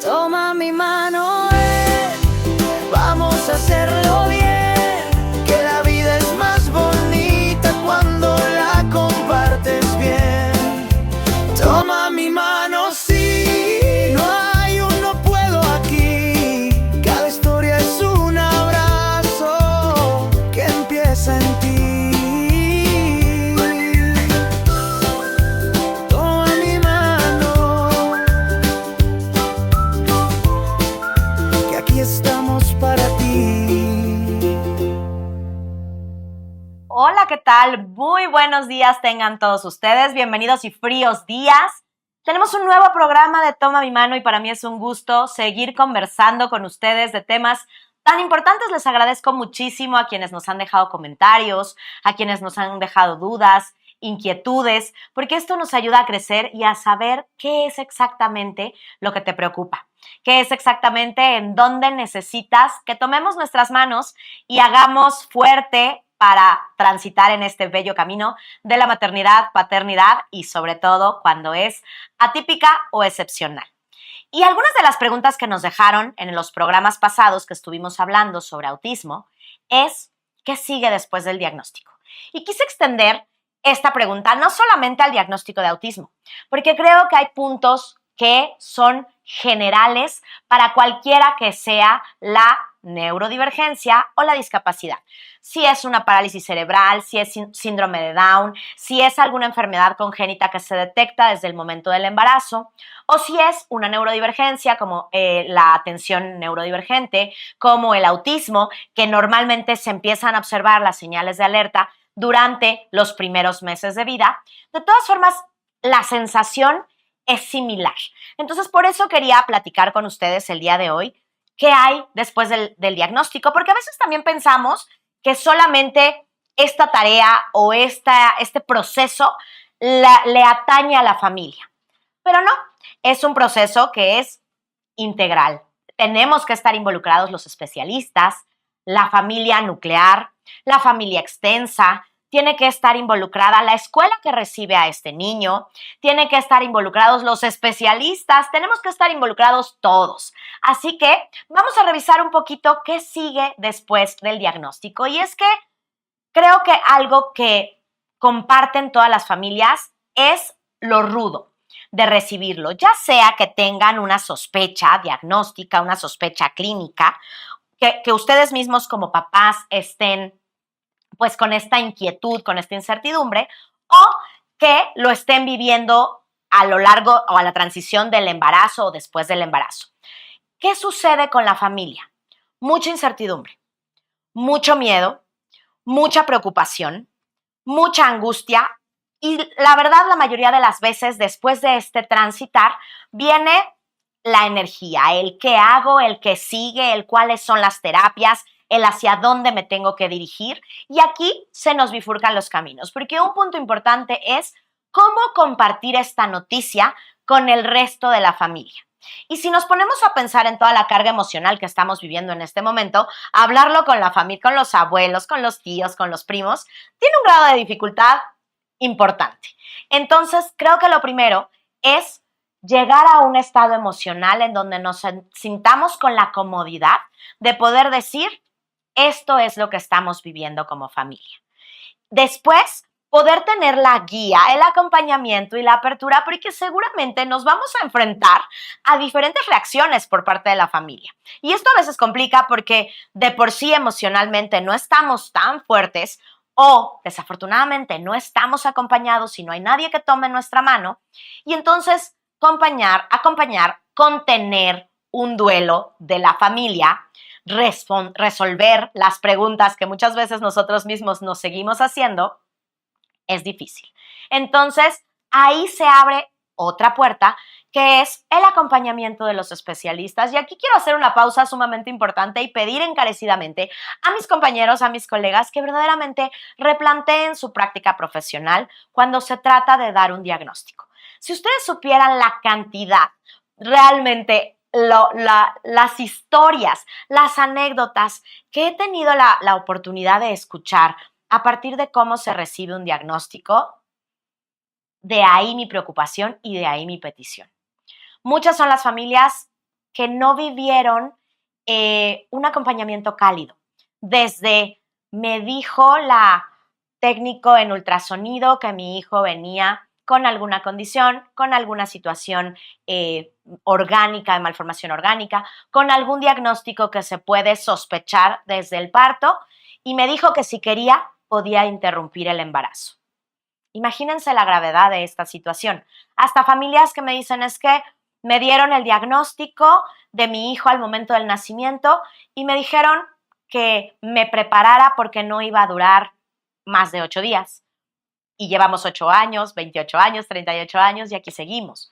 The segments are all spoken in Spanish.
Toma mi mano, vamos a hacerlo bien, que la vida es más bonita cuando la compartes bien. Toma mi mano, sí, no hay un no puedo aquí. Cada historia es un abrazo que empieza en ti. Toma mi mano, que aquí estamos para ti. Hola, ¿qué tal? Muy buenos días tengan todos ustedes. Bienvenidos y fríos días. Tenemos un nuevo programa de Toma mi mano y para mí es un gusto seguir conversando con ustedes de temas tan importantes. Les agradezco muchísimo a quienes nos han dejado comentarios, a quienes nos han dejado dudas, inquietudes, porque esto nos ayuda a crecer y a saber qué es exactamente lo que te preocupa, qué es exactamente en dónde necesitas que tomemos nuestras manos y hagamos fuerte para transitar en este bello camino de la maternidad, paternidad y sobre todo cuando es atípica o excepcional. Y algunas de las preguntas que nos dejaron en los programas pasados que estuvimos hablando sobre autismo es ¿qué sigue después del diagnóstico? Y quise extender esta pregunta no solamente al diagnóstico de autismo, porque creo que hay puntos que son generales para cualquiera que sea la neurodivergencia o la discapacidad. Si es una parálisis cerebral, si es síndrome de Down, si es alguna enfermedad congénita que se detecta desde el momento del embarazo, o si es una neurodivergencia como la atención neurodivergente, como el autismo, que normalmente se empiezan a observar las señales de alerta durante los primeros meses de vida. De todas formas, la sensación es similar. Entonces, por eso quería platicar con ustedes el día de hoy qué hay después del diagnóstico, porque a veces también pensamos que solamente esta tarea o este proceso le atañe a la familia. Pero no, es un proceso que es integral. Tenemos que estar involucrados los especialistas, la familia nuclear, la familia extensa, tiene que estar involucrada la escuela que recibe a este niño, tiene que estar involucrados los especialistas, tenemos que estar involucrados todos. Así que vamos a revisar un poquito qué sigue después del diagnóstico. Y es que creo que algo que comparten todas las familias es lo rudo de recibirlo, ya sea que tengan una sospecha diagnóstica, una sospecha clínica, que ustedes mismos como papás estén pues con esta inquietud, con esta incertidumbre, o que lo estén viviendo a lo largo o a la transición del embarazo o después del embarazo. ¿Qué sucede con la familia? Mucha incertidumbre, mucho miedo, mucha preocupación, mucha angustia y la verdad la mayoría de las veces después de este transitar viene la energía, el qué hago, el qué sigue, el cuáles son las terapias, el hacia dónde me tengo que dirigir. Y aquí se nos bifurcan los caminos, porque un punto importante es cómo compartir esta noticia con el resto de la familia. Y si nos ponemos a pensar en toda la carga emocional que estamos viviendo en este momento, hablarlo con la familia, con los abuelos, con los tíos, con los primos, tiene un grado de dificultad importante. Entonces, creo que lo primero es llegar a un estado emocional en donde nos sintamos con la comodidad de poder decir, esto es lo que estamos viviendo como familia. Después, poder tener la guía, el acompañamiento y la apertura, porque seguramente nos vamos a enfrentar a diferentes reacciones por parte de la familia. Y esto a veces complica porque de por sí emocionalmente no estamos tan fuertes o desafortunadamente no estamos acompañados y no hay nadie que tome nuestra mano. Y entonces, acompañar, contener un duelo de la familia, resolver las preguntas que muchas veces nosotros mismos nos seguimos haciendo, es difícil. Entonces, ahí se abre otra puerta, que es el acompañamiento de los especialistas. Y aquí quiero hacer una pausa sumamente importante y pedir encarecidamente a mis compañeros, a mis colegas, que verdaderamente replanteen su práctica profesional cuando se trata de dar un diagnóstico. Si ustedes supieran la cantidad, realmente las historias, las anécdotas que he tenido la oportunidad de escuchar a partir de cómo se recibe un diagnóstico, de ahí mi preocupación y de ahí mi petición. Muchas son las familias que no vivieron un acompañamiento cálido. Desde me dijo la técnico en ultrasonido que mi hijo venía con alguna condición, con alguna situación orgánica, de malformación orgánica, con algún diagnóstico que se puede sospechar desde el parto, y me dijo que si quería podía interrumpir el embarazo. Imagínense la gravedad de esta situación. Hasta familias que me dicen es que me dieron el diagnóstico de mi hijo al momento del nacimiento y me dijeron que me preparara porque no iba a durar más de 8 días. Y llevamos 8 años, 28 años, 38 años y aquí seguimos.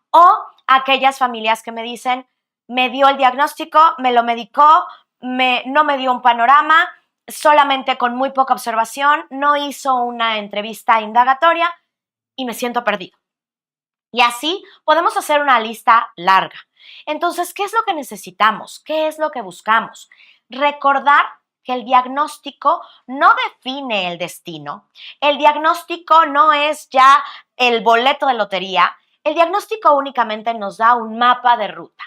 O aquellas familias que me dicen, me dio el diagnóstico, me lo medicó, no me dio un panorama, solamente con muy poca observación, no hizo una entrevista indagatoria y me siento perdido. Y así podemos hacer una lista larga. Entonces, ¿qué es lo que necesitamos? ¿Qué es lo que buscamos? Recordar que el diagnóstico no define el destino. El diagnóstico no es ya el boleto de lotería. El diagnóstico únicamente nos da un mapa de ruta.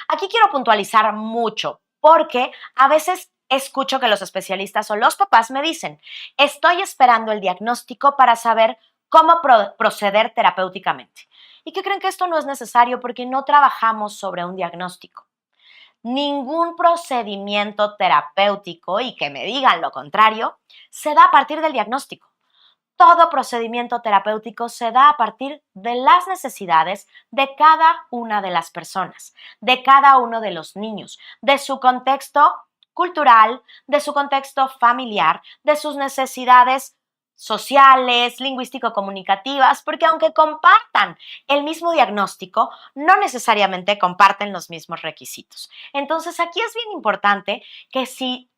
Aquí quiero puntualizar mucho porque a veces escucho que los especialistas o los papás me dicen, estoy esperando el diagnóstico para saber cómo proceder terapéuticamente. ¿Y qué creen? Que esto no es necesario porque no trabajamos sobre un diagnóstico. Ningún procedimiento terapéutico, y que me digan lo contrario, se da a partir del diagnóstico. Todo procedimiento terapéutico se da a partir de las necesidades de cada una de las personas, de cada uno de los niños, de su contexto cultural, de su contexto familiar, de sus necesidades sociales, lingüístico-comunicativas, porque aunque compartan el mismo diagnóstico, no necesariamente comparten los mismos requisitos. Entonces, aquí es bien importante que si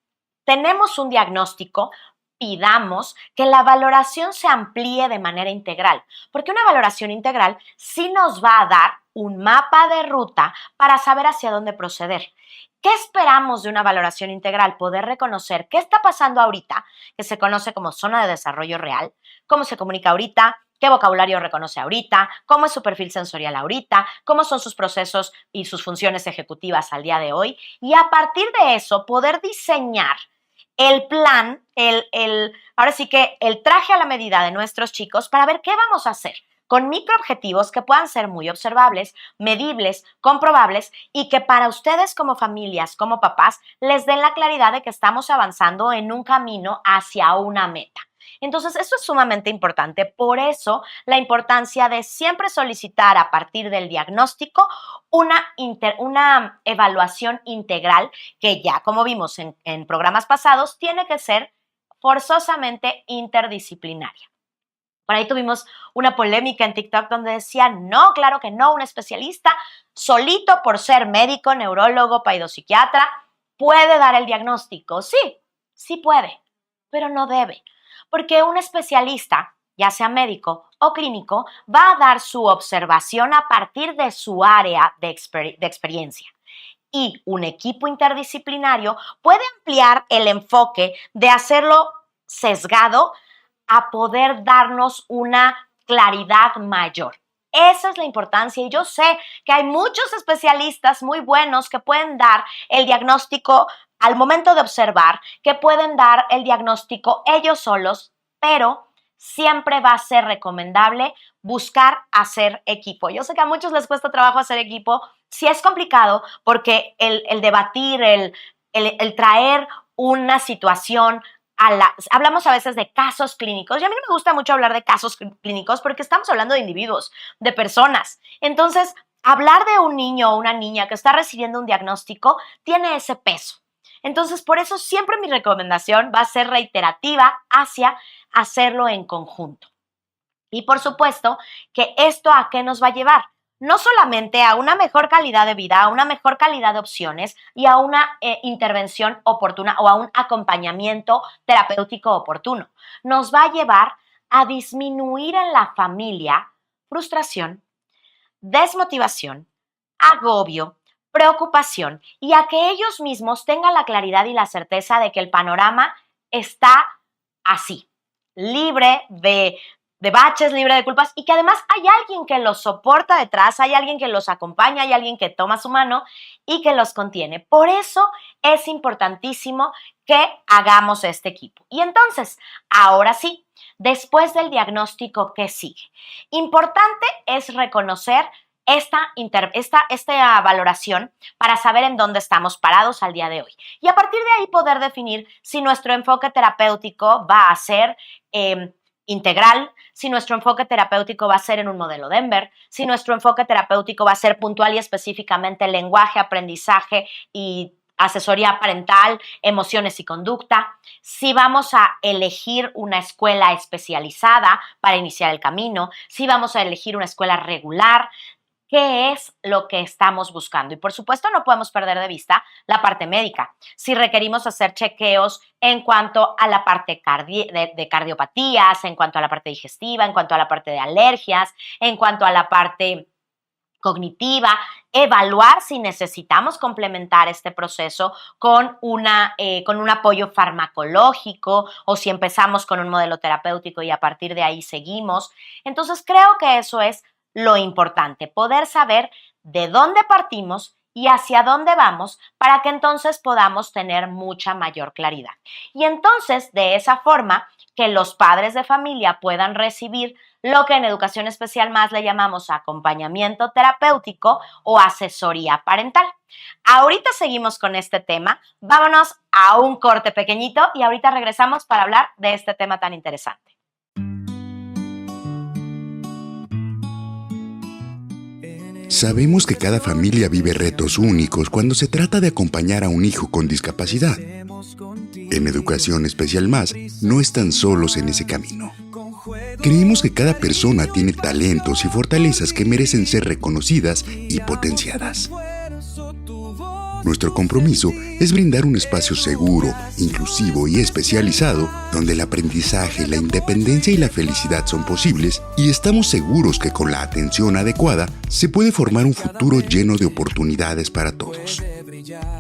tenemos un diagnóstico, pidamos que la valoración se amplíe de manera integral, porque una valoración integral sí nos va a dar un mapa de ruta para saber hacia dónde proceder. ¿Qué esperamos de una valoración integral? Poder reconocer qué está pasando ahorita, que se conoce como zona de desarrollo real, cómo se comunica ahorita, qué vocabulario reconoce ahorita, cómo es su perfil sensorial ahorita, cómo son sus procesos y sus funciones ejecutivas al día de hoy, y a partir de eso poder diseñar el plan, ahora sí que el traje a la medida de nuestros chicos para ver qué vamos a hacer con microobjetivos que puedan ser muy observables, medibles, comprobables y que para ustedes como familias, como papás, les den la claridad de que estamos avanzando en un camino hacia una meta. Entonces, eso es sumamente importante. Por eso, la importancia de siempre solicitar a partir del diagnóstico una evaluación integral que ya, como vimos en programas pasados, tiene que ser forzosamente interdisciplinaria. Por ahí tuvimos una polémica en TikTok donde decían, no, claro que no, un especialista solito por ser médico, neurólogo, paidopsiquiatra, puede dar el diagnóstico. Sí, sí puede, pero no debe. Porque un especialista, ya sea médico o clínico, va a dar su observación a partir de su área de experiencia. Y un equipo interdisciplinario puede ampliar el enfoque de hacerlo sesgado a poder darnos una claridad mayor. Esa es la importancia y yo sé que hay muchos especialistas muy buenos que pueden dar el diagnóstico al momento de observar, que pueden dar el diagnóstico ellos solos, pero siempre va a ser recomendable buscar hacer equipo. Yo sé que a muchos les cuesta trabajo hacer equipo, sí es complicado porque el debatir, el traer una situación hablamos a veces de casos clínicos y a mí no me gusta mucho hablar de casos clínicos porque estamos hablando de individuos, de personas. Entonces, hablar de un niño o una niña que está recibiendo un diagnóstico tiene ese peso. Entonces, por eso siempre mi recomendación va a ser reiterativa hacia hacerlo en conjunto. Y por supuesto que esto ¿a qué nos va a llevar? No solamente a una mejor calidad de vida, a una mejor calidad de opciones y a una intervención oportuna o a un acompañamiento terapéutico oportuno. Nos va a llevar a disminuir en la familia frustración, desmotivación, agobio, preocupación y a que ellos mismos tengan la claridad y la certeza de que el panorama está así, libre de de baches, libre de culpas, y que además hay alguien que los soporta detrás, hay alguien que los acompaña, hay alguien que toma su mano y que los contiene. Por eso es importantísimo que hagamos este equipo. Y entonces, ahora sí, después del diagnóstico, ¿qué sigue? Importante es reconocer esta valoración para saber en dónde estamos parados al día de hoy. Y a partir de ahí poder definir si nuestro enfoque terapéutico va a ser integral, si nuestro enfoque terapéutico va a ser en un modelo Denver, si nuestro enfoque terapéutico va a ser puntual y específicamente lenguaje, aprendizaje y asesoría parental, emociones y conducta, si vamos a elegir una escuela especializada para iniciar el camino, si vamos a elegir una escuela regular, qué es lo que estamos buscando. Y por supuesto no podemos perder de vista la parte médica. Si requerimos hacer chequeos en cuanto a la parte de cardiopatías, en cuanto a la parte digestiva, en cuanto a la parte de alergias, en cuanto a la parte cognitiva, evaluar si necesitamos complementar este proceso con un apoyo farmacológico o si empezamos con un modelo terapéutico y a partir de ahí seguimos. Entonces creo que eso es lo importante, poder saber de dónde partimos y hacia dónde vamos para que entonces podamos tener mucha mayor claridad. Y entonces, de esa forma, que los padres de familia puedan recibir lo que en educación especial más le llamamos acompañamiento terapéutico o asesoría parental. Ahorita seguimos con este tema, vámonos a un corte pequeñito y ahorita regresamos para hablar de este tema tan interesante. Sabemos que cada familia vive retos únicos cuando se trata de acompañar a un hijo con discapacidad. En Educación Especial Más, no están solos en ese camino. Creemos que cada persona tiene talentos y fortalezas que merecen ser reconocidas y potenciadas. Nuestro compromiso es brindar un espacio seguro, inclusivo y especializado donde el aprendizaje, la independencia y la felicidad son posibles y estamos seguros que con la atención adecuada se puede formar un futuro lleno de oportunidades para todos.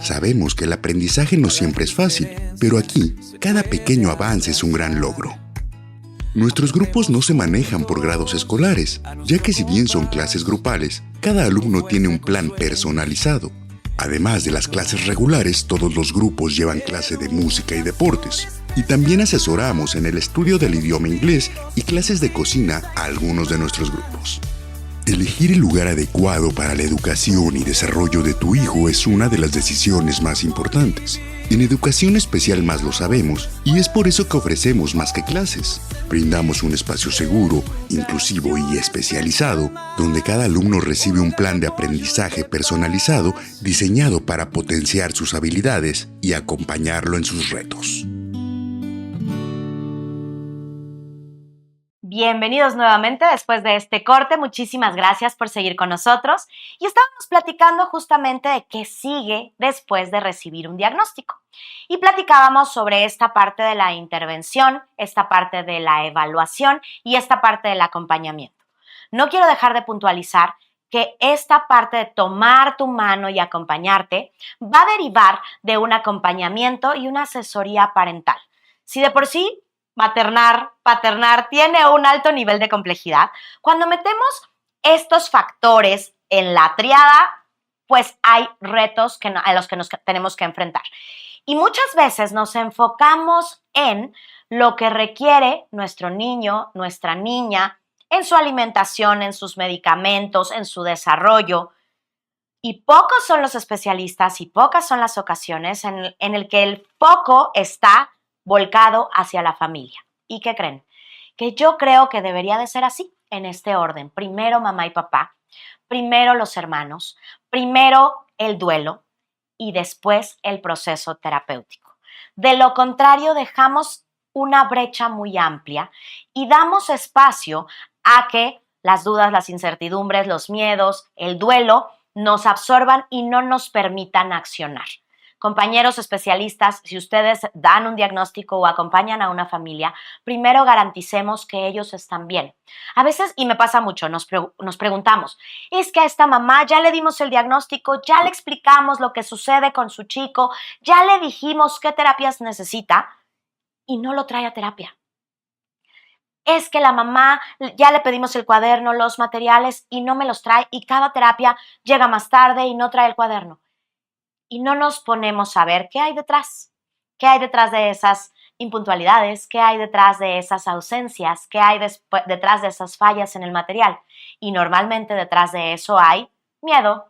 Sabemos que el aprendizaje no siempre es fácil, pero aquí cada pequeño avance es un gran logro. Nuestros grupos no se manejan por grados escolares, ya que si bien son clases grupales, cada alumno tiene un plan personalizado. Además de las clases regulares, todos los grupos llevan clase de música y deportes. Y también asesoramos en el estudio del idioma inglés y clases de cocina a algunos de nuestros grupos. Elegir el lugar adecuado para la educación y desarrollo de tu hijo es una de las decisiones más importantes. En Educación Especial Más lo sabemos y es por eso que ofrecemos más que clases. Brindamos un espacio seguro, inclusivo y especializado, donde cada alumno recibe un plan de aprendizaje personalizado diseñado para potenciar sus habilidades y acompañarlo en sus retos. Bienvenidos nuevamente después de este corte. Muchísimas gracias por seguir con nosotros. Y estábamos platicando justamente de qué sigue después de recibir un diagnóstico. Y platicábamos sobre esta parte de la intervención, esta parte de la evaluación y esta parte del acompañamiento. No quiero dejar de puntualizar que esta parte de tomar tu mano y acompañarte va a derivar de un acompañamiento y una asesoría parental. Si de por sí maternar, paternar tiene un alto nivel de complejidad, cuando metemos estos factores en la triada, pues hay retos a los que nos tenemos que enfrentar. Y muchas veces nos enfocamos en lo que requiere nuestro niño, nuestra niña, en su alimentación, en sus medicamentos, en su desarrollo. Y pocos son los especialistas y pocas son las ocasiones en el que el foco está volcado hacia la familia. ¿Y qué creen? Que yo creo que debería de ser así, en este orden. Primero mamá y papá, primero los hermanos, primero el duelo y después el proceso terapéutico. De lo contrario, dejamos una brecha muy amplia y damos espacio a que las dudas, las incertidumbres, los miedos, el duelo nos absorban y no nos permitan accionar. Compañeros especialistas, si ustedes dan un diagnóstico o acompañan a una familia, primero garanticemos que ellos están bien. A veces, y me pasa mucho, nos preguntamos, es que a esta mamá ya le dimos el diagnóstico, ya le explicamos lo que sucede con su chico, ya le dijimos qué terapias necesita y no lo trae a terapia. es que la mamá ya le pedimos el cuaderno, los materiales y no me los trae y cada terapia llega más tarde y no trae el cuaderno. Y no nos ponemos a ver qué hay detrás. ¿Qué hay detrás de esas impuntualidades? ¿Qué hay detrás de esas ausencias? ¿Qué hay detrás de esas fallas en el material? Y normalmente detrás de eso hay miedo,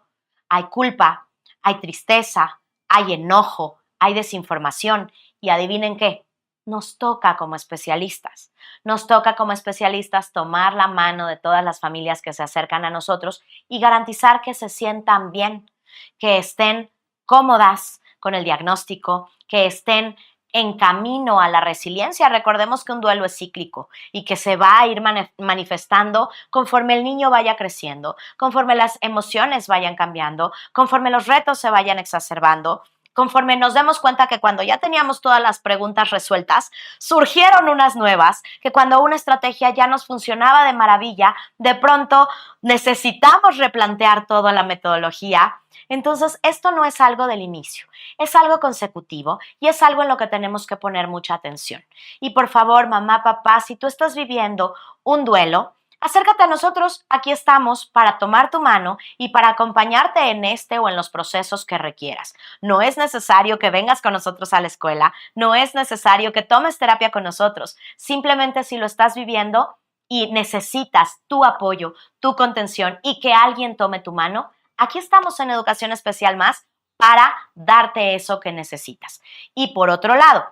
hay culpa, hay tristeza, hay enojo, hay desinformación. Y adivinen qué, nos toca como especialistas. Nos toca como especialistas tomar la mano de todas las familias que se acercan a nosotros y garantizar que se sientan bien, que estén cómodas con el diagnóstico, que estén en camino a la resiliencia. Recordemos que un duelo es cíclico y que se va a ir manifestando conforme el niño vaya creciendo, conforme las emociones vayan cambiando, conforme los retos se vayan exacerbando, conforme nos demos cuenta que cuando ya teníamos todas las preguntas resueltas, surgieron unas nuevas, que cuando una estrategia ya nos funcionaba de maravilla, de pronto necesitamos replantear toda la metodología. Entonces, esto no es algo del inicio, es algo consecutivo y es algo en lo que tenemos que poner mucha atención. Y por favor, mamá, papá, si tú estás viviendo un duelo, acércate a nosotros, aquí estamos para tomar tu mano y para acompañarte en este o en los procesos que requieras. No es necesario que vengas con nosotros a la escuela, no es necesario que tomes terapia con nosotros. Simplemente si lo estás viviendo y necesitas tu apoyo, tu contención y que alguien tome tu mano, aquí estamos en Educación Especial Más para darte eso que necesitas. Y por otro lado,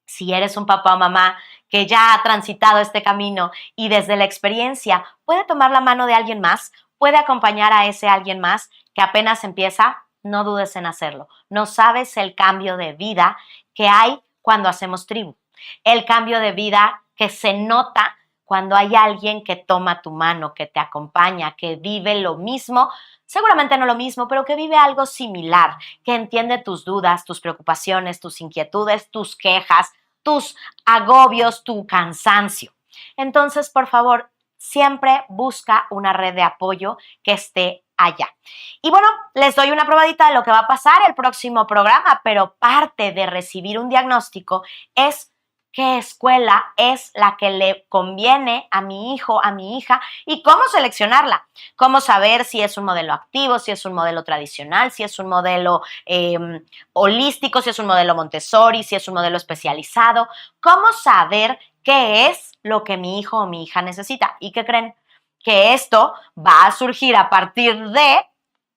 si eres un papá o mamá que ya ha transitado este camino y desde la experiencia puede tomar la mano de alguien más, puede acompañar a ese alguien más que apenas empieza, no dudes en hacerlo. No sabes el cambio de vida que hay cuando hacemos tribu, el cambio de vida que se nota cuando hay alguien que toma tu mano, que te acompaña, que vive lo mismo, seguramente no lo mismo, pero que vive algo similar, que entiende tus dudas, tus preocupaciones, tus inquietudes, tus quejas, tus agobios, tu cansancio. Entonces, por favor, siempre busca una red de apoyo que esté allá. Y bueno, les doy una probadita de lo que va a pasar el próximo programa, pero parte de recibir un diagnóstico es qué escuela es la que le conviene a mi hijo, a mi hija, y cómo seleccionarla. Cómo saber si es un modelo activo, si es un modelo tradicional, si es un modelo holístico, si es un modelo Montessori, si es un modelo especializado. Cómo saber qué es lo que mi hijo o mi hija necesita. ¿Y qué creen? Que esto va a surgir a partir de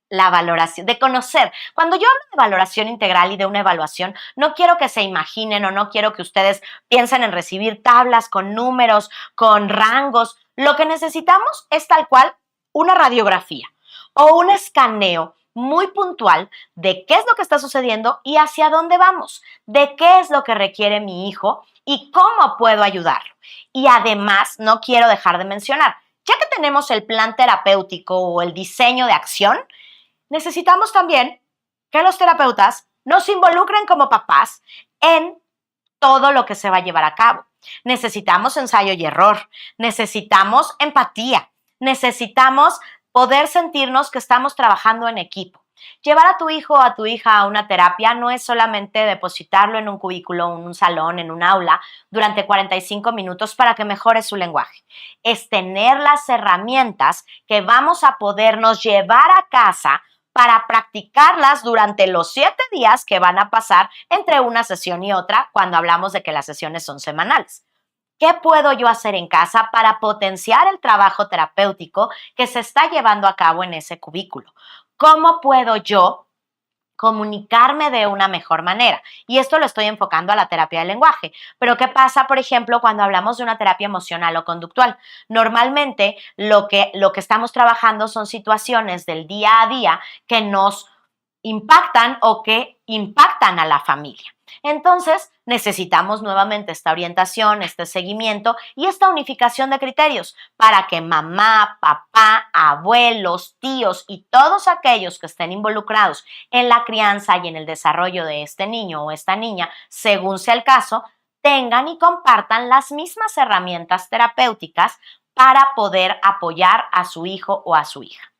la valoración, de conocer. Cuando yo hablo de valoración integral y de una evaluación, no quiero que se imaginen o no quiero que ustedes piensen en recibir tablas con números, con rangos. Lo que necesitamos es tal cual una radiografía o un escaneo muy puntual de qué es lo que está sucediendo y hacia dónde vamos, de qué es lo que requiere mi hijo y cómo puedo ayudarlo. Y además, no quiero dejar de mencionar, ya que tenemos el plan terapéutico o el diseño de acción, necesitamos también que los terapeutas nos involucren como papás en todo lo que se va a llevar a cabo. Necesitamos ensayo y error, necesitamos empatía, necesitamos poder sentirnos que estamos trabajando en equipo. Llevar a tu hijo o a tu hija a una terapia no es solamente depositarlo en un cubículo, en un salón, en un aula durante 45 minutos para que mejore su lenguaje. Es tener las herramientas que vamos a podernos llevar a casa para practicarlas durante los 7 días que van a pasar entre una sesión y otra cuando hablamos de que las sesiones son semanales. ¿Qué puedo yo hacer en casa para potenciar el trabajo terapéutico que se está llevando a cabo en ese cubículo? ¿Cómo puedo yo comunicarme de una mejor manera? Y esto lo estoy enfocando a la terapia del lenguaje. Pero ¿qué pasa, por ejemplo, cuando hablamos de una terapia emocional o conductual? Normalmente lo que estamos trabajando son situaciones del día a día que nos impactan o que impactan a la familia. Entonces, necesitamos nuevamente esta orientación, este seguimiento y esta unificación de criterios para que mamá, papá, abuelos, tíos y todos aquellos que estén involucrados en la crianza y en el desarrollo de este niño o esta niña, según sea el caso, tengan y compartan las mismas herramientas terapéuticas para poder apoyar a su hijo o a su hija.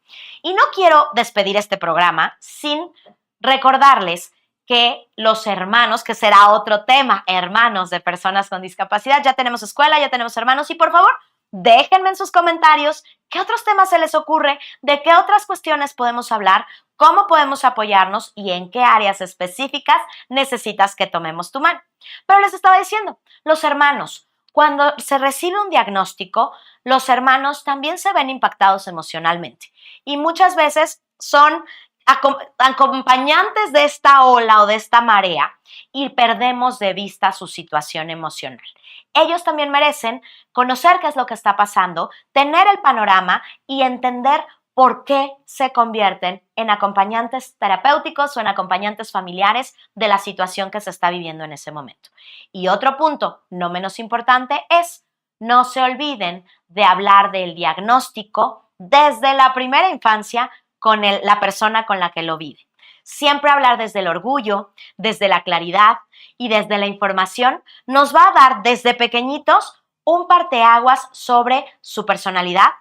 Y no quiero despedir este programa sin recordarles que los hermanos, que será otro tema, hermanos de personas con discapacidad. Ya tenemos escuela, ya tenemos hermanos y por favor, déjenme en sus comentarios qué otros temas se les ocurre, de qué otras cuestiones podemos hablar, cómo podemos apoyarnos y en qué áreas específicas necesitas que tomemos tu mano. Pero les estaba diciendo, los hermanos, cuando se recibe un diagnóstico, los hermanos también se ven impactados emocionalmente y muchas veces son acompañantes de esta ola o de esta marea y perdemos de vista su situación emocional. Ellos también merecen conocer qué es lo que está pasando, tener el panorama y entender por qué se convierten en acompañantes terapéuticos o en acompañantes familiares de la situación que se está viviendo en ese momento. Y otro punto, no menos importante, es no se olviden de hablar del diagnóstico desde la primera infancia con la persona con la que lo vive. Siempre hablar desde el orgullo, desde la claridad y desde la información nos va a dar desde pequeñitos un parteaguas sobre su personalidad,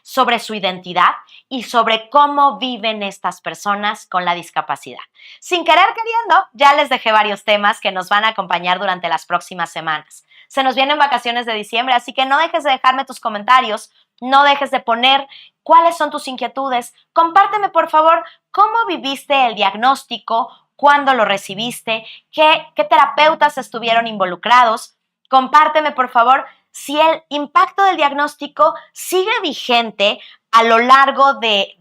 sobre su identidad y sobre cómo viven estas personas con la discapacidad. Sin querer queriendo, ya les dejé varios temas que nos van a acompañar durante las próximas semanas. Se nos vienen vacaciones de diciembre, así que no dejes de dejarme tus comentarios, no dejes de poner cuáles son tus inquietudes. Compárteme, por favor, cómo viviste el diagnóstico, cuándo lo recibiste, qué terapeutas estuvieron involucrados. Compárteme, por favor, si el impacto del diagnóstico sigue vigente a lo largo de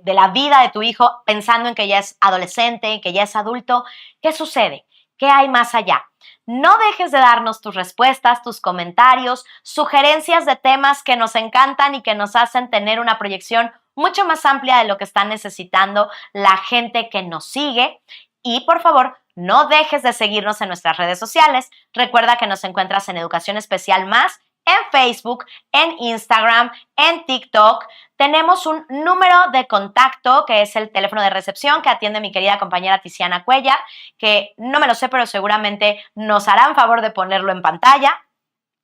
la vida de tu hijo, pensando en que ya es adolescente, en que ya es adulto. ¿Qué sucede? ¿Qué hay más allá? No dejes de darnos tus respuestas, tus comentarios, sugerencias de temas que nos encantan y que nos hacen tener una proyección mucho más amplia de lo que está necesitando la gente que nos sigue. Y por favor, no dejes de seguirnos en nuestras redes sociales. Recuerda que nos encuentras en Educación Especial Más, en Facebook, en Instagram, en TikTok. Tenemos un número de contacto que es el teléfono de recepción que atiende mi querida compañera Tiziana Cuellar, que no me lo sé, pero seguramente nos harán favor de ponerlo en pantalla.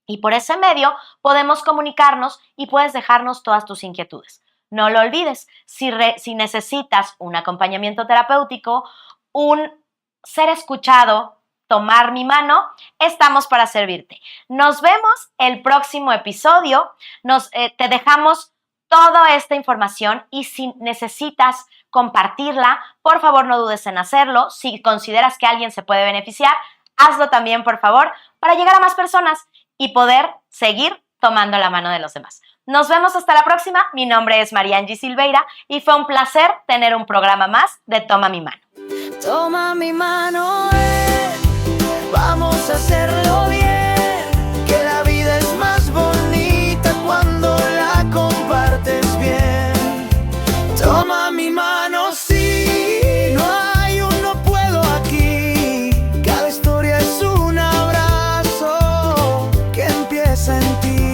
Y por ese medio podemos comunicarnos y puedes dejarnos todas tus inquietudes. No lo olvides, si necesitas un acompañamiento terapéutico, un ser escuchado, tomar mi mano, estamos para servirte. Nos vemos el próximo episodio. Te dejamos toda esta información y si necesitas compartirla, por favor no dudes en hacerlo. Si consideras que alguien se puede beneficiar, hazlo también, por favor, para llegar a más personas y poder seguir tomando la mano de los demás. Nos vemos hasta la próxima. Mi nombre es Mariangi Silveira y fue un placer tener un programa más de Toma mi mano. Toma mi mano, vamos a hacerlo bien, que la vida es más bonita cuando la compartes bien. Toma mi mano, sí, no hay un no puedo aquí, cada historia es un abrazo que empieza en ti.